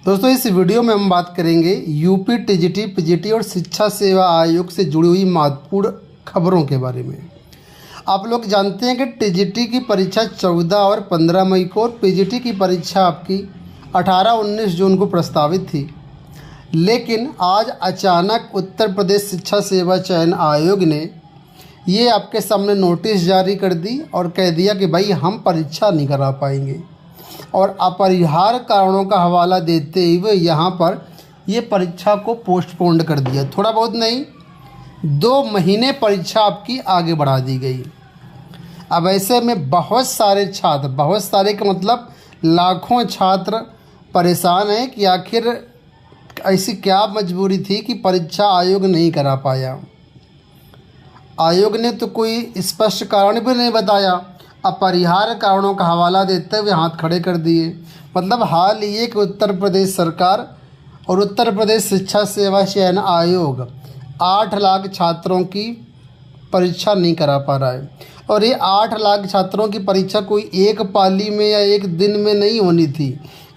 दोस्तों इस वीडियो में हम बात करेंगे यूपी टीजीटी पीजीटी और शिक्षा सेवा आयोग से जुड़ी हुई महत्वपूर्ण खबरों के बारे में। आप लोग जानते हैं कि टीजीटी की परीक्षा 14 और 15 मई को और पीजीटी की परीक्षा आपकी 18-19 जून को प्रस्तावित थी, लेकिन आज अचानक उत्तर प्रदेश शिक्षा सेवा चयन आयोग ने ये आपके सामने नोटिस जारी कर दी और कह दिया कि भाई हम परीक्षा नहीं करा पाएंगे और अपरिहार्य कारणों का हवाला देते हुए यहाँ पर ये परीक्षा को पोस्टपोन्ड कर दिया। थोड़ा बहुत नहीं, 2 महीने परीक्षा आपकी आगे बढ़ा दी गई। अब ऐसे में बहुत सारे छात्र, बहुत सारे का मतलब लाखों छात्र परेशान हैं कि आखिर ऐसी क्या मजबूरी थी कि परीक्षा आयोग नहीं करा पाया। आयोग ने तो कोई स्पष्ट कारण भी नहीं बताया, अपरिहार्य कारणों का हवाला देते हुए हाथ खड़े कर दिए। मतलब हाल ये कि उत्तर प्रदेश सरकार और उत्तर प्रदेश शिक्षा सेवा चयन आयोग 8 लाख छात्रों की परीक्षा नहीं करा पा रहा है। और ये 8 लाख छात्रों की परीक्षा कोई एक पाली में या एक दिन में नहीं होनी थी।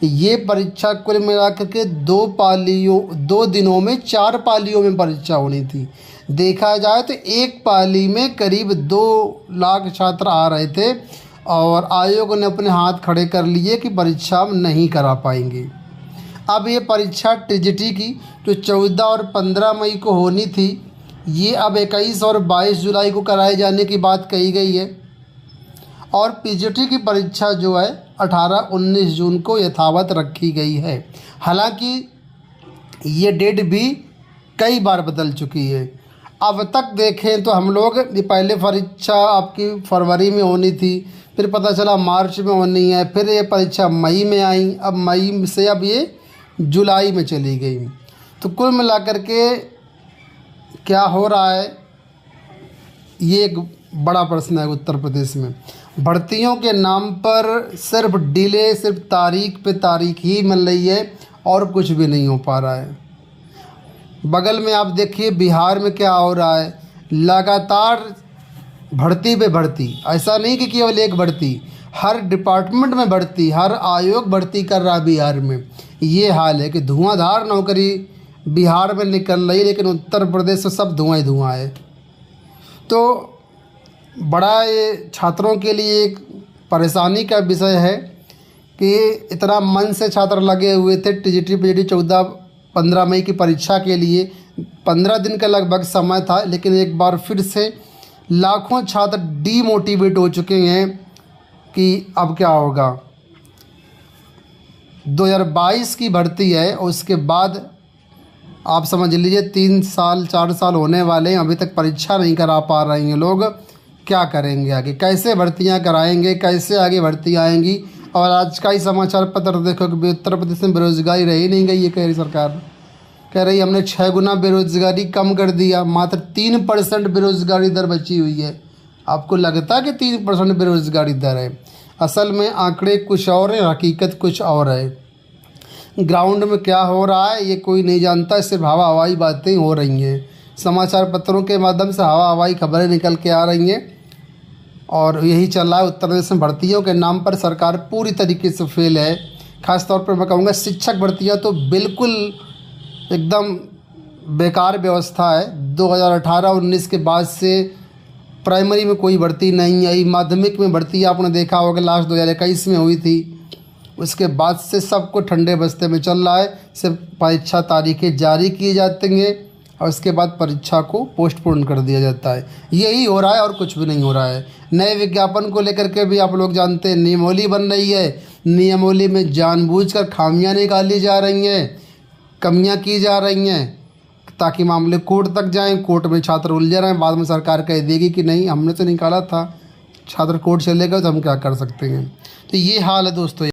ये परीक्षा कुल मिलाकर के 2 दिनों में 4 पालियों में परीक्षा होनी थी। देखा जाए तो एक पाली में करीब 2 लाख छात्र आ रहे थे और आयोग ने अपने हाथ खड़े कर लिए कि परीक्षा हम नहीं करा पाएंगे। अब ये परीक्षा टीजीटी की जो 14 और 15 मई को होनी थी, ये अब 21 और 22 जुलाई को कराए जाने की बात कही गई है। और पीजीटी की परीक्षा जो है 18-19 जून को यथावत रखी गई है। हालांकि ये डेट भी कई बार बदल चुकी है। अब तक देखें तो हम लोग ये पहले परीक्षा आपकी फरवरी में होनी थी, फिर पता चला मार्च में होनी है, फिर ये परीक्षा मई में आई, अब मई से अब ये जुलाई में चली गई। तो कुल मिलाकर के क्या हो रहा है, ये एक बड़ा प्रश्न है उत्तर प्रदेश में। भर्तियों के नाम पर सिर्फ डिले, सिर्फ तारीख पे तारीख ही मिल रही है और कुछ भी नहीं हो पा रहा है। बगल में आप देखिए बिहार में क्या हो रहा है, लगातार भर्ती पे भर्ती। ऐसा नहीं कि केवल एक भर्ती, हर डिपार्टमेंट में भर्ती, हर आयोग भर्ती कर रहा है बिहार में। ये हाल है कि धुआंधार नौकरी बिहार में निकल रही, लेकिन उत्तर प्रदेश में सब धुआं ही धुआं है। तो बड़ा ये छात्रों के लिए एक परेशानी का विषय है कि इतना मन से छात्र लगे हुए थे टीजीटी पीजीटी 14-15 मई की परीक्षा के लिए। 15 दिन का लगभग समय था, लेकिन एक बार फिर से लाखों छात्र डीमोटिवेट हो चुके हैं कि अब क्या होगा। 2022 की भर्ती है और उसके बाद आप समझ लीजिए 3 साल 4 साल होने वाले हैं, अभी तक परीक्षा नहीं करा पा रहे हैं लोग। क्या करेंगे आगे, कैसे भर्तियां कराएंगे, कैसे आगे भर्ती आएंगी। और आज का ही समाचार पत्र देखो कि उत्तर प्रदेश में बेरोजगारी रही नहीं गई। ये कह रही सरकार, कह रही हमने 6 गुना बेरोजगारी कम कर दिया, मात्र 3% बेरोजगारी दर बची हुई है। आपको लगता है कि 3% बेरोजगारी दर है? असल में आंकड़े कुछ और हैं, हकीकत कुछ और है। ग्राउंड में क्या हो रहा है ये कोई नहीं जानता, सिर्फ हवा हवाई बातें हो रही हैं। समाचार पत्रों के माध्यम से हवा हवाई खबरें निकल के आ रही हैं और यही चल रहा है। उत्तर प्रदेश में भर्तियों के नाम पर सरकार पूरी तरीके से फेल है। ख़ासतौर पर मैं कहूँगा शिक्षक भर्तियाँ तो बिल्कुल एकदम बेकार व्यवस्था है। 2018-19 के बाद से प्राइमरी में कोई भर्ती नहीं आई। माध्यमिक में भर्ती आपने देखा होगा लास्ट 2021 में हुई थी। उसके बाद से सबको ठंडे बस्ते में चल रहा है। सिर्फ परीक्षा तारीखें जारी की जाती हैं और उसके बाद परीक्षा को पोस्टपोन कर दिया जाता है। यही हो रहा है और कुछ भी नहीं हो रहा है। नए विज्ञापन को लेकर के भी आप लोग जानते हैं नियमावली बन रही है। नियमावली में जानबूझकर खामियां निकाली जा रही हैं, कमियां की जा रही हैं ताकि मामले कोर्ट तक जाएं। कोर्ट में छात्र उलझे रहें, बाद में सरकार कह देगी कि नहीं हमने तो निकाला था, छात्र कोर्ट चले गए तो हम क्या कर सकते हैं। तो ये हाल है दोस्तों।